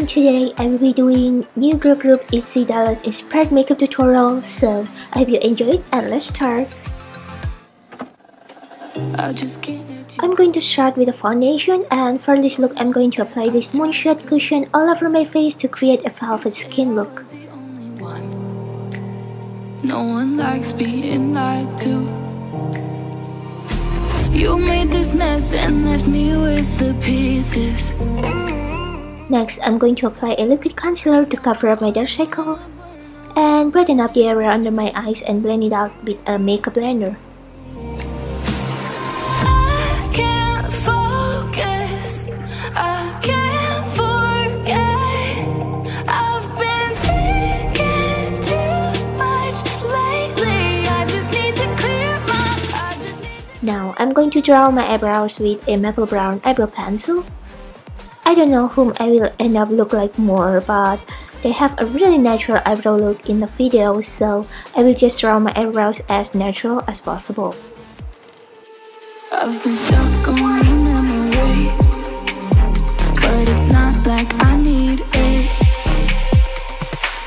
everyone, today I will be doing new girl group Itzy Dalla's inspired makeup tutorial, so I hope you enjoyed and let's start. I'm going to start with the foundation, and for this look I'm going to apply this Moonshot cushion all over my face to create a velvet skin look. No one likes being lied to. You made this mess and left me with the pieces. Next, I'm going to apply a liquid concealer to cover up my dark circles and brighten up the area under my eyes and blend it out with a makeup blender. I can't focus, I can't forget. I've been thinking too much lately. I just need to clear my... Now, I'm going to draw my eyebrows with a maple brown eyebrow pencil. I don't know whom I will end up look like more, but they have a really natural eyebrow look in the video, so I will just draw my eyebrows as natural as possible. I've been stuck on your memory, but it's not like I need it.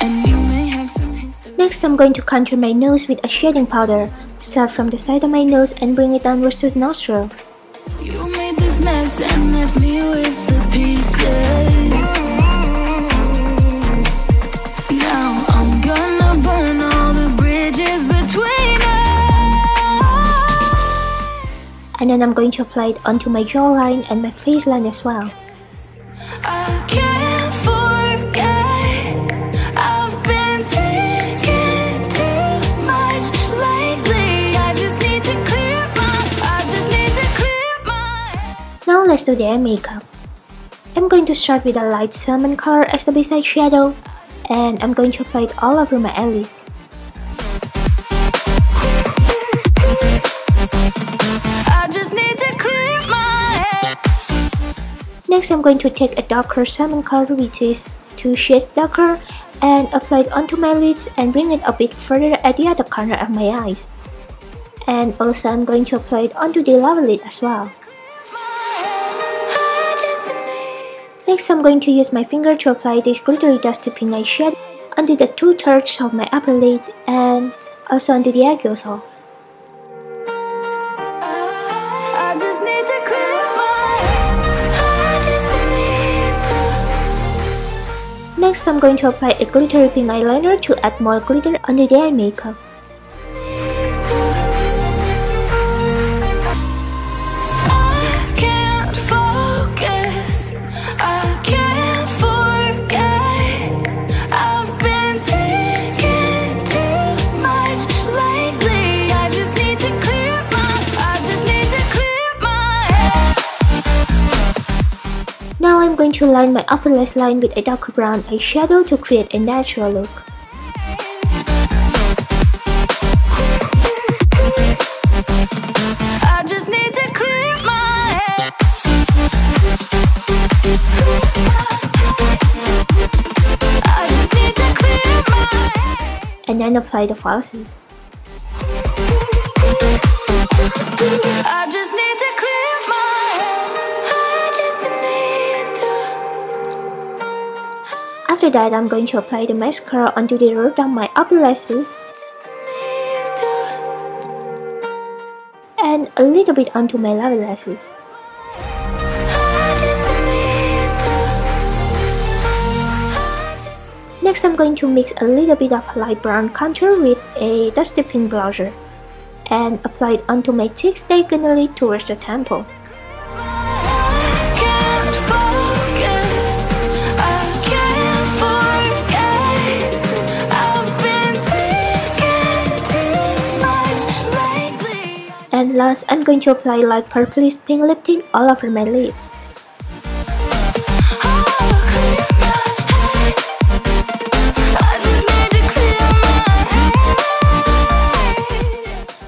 And you may have some history. Next, I'm going to contour my nose with a shading powder. Start from the side of my nose and bring it downwards to the nostrils. You made this mess and left me with the pieces. Now I'm gonna burn all the bridges between us. And then I'm going to apply it onto my jawline and my face line as well. I can't forget. I've been thinking too much lately. I just need to clear my head. Now let's do the eye makeup. I'm going to start with a light salmon color as the base eyeshadow, and I'm going to apply it all over my eyelids. I just need to clear my head. Next, I'm going to take a darker salmon color, which is 2 shades darker, and apply it onto my lids and bring it a bit further at the other corner of my eyes. And also I'm going to apply it onto the lower lid as well. Next, I'm going to use my finger to apply this glittery dusty pink eyeshadow onto the 2/3 of my upper lid and also onto the eye also. I just need to clear my head. Next, I'm going to apply a glittery pink eyeliner to add more glitter onto the eye makeup. Now I'm going to line my upper lash line with a darker brown eyeshadow to create a natural look. I just need to clear my head. I just need to clear my head. And then apply the falsies. I just need to clear my head. I just need to. After that, I'm going to apply the mascara onto the root of my upper lashes and a little bit onto my lower lashes. Next, I'm going to mix a little bit of light brown contour with a dusty pink blusher and apply it onto my cheeks diagonally towards the temple. And last, I'm going to apply light purplish pink lip tint all over my lips.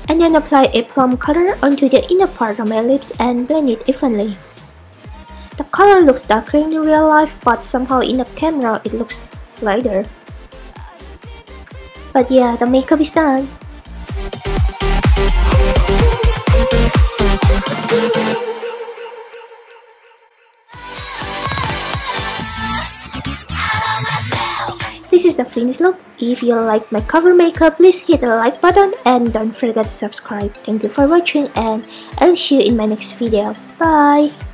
And then apply a plum color onto the inner part of my lips and blend it evenly. The color looks darker in real life, but somehow in the camera it looks lighter. But yeah, the makeup is done. is the finished look. If you like my cover makeup, please hit the like button and don't forget to subscribe. Thank you for watching and I'll see you in my next video. Bye!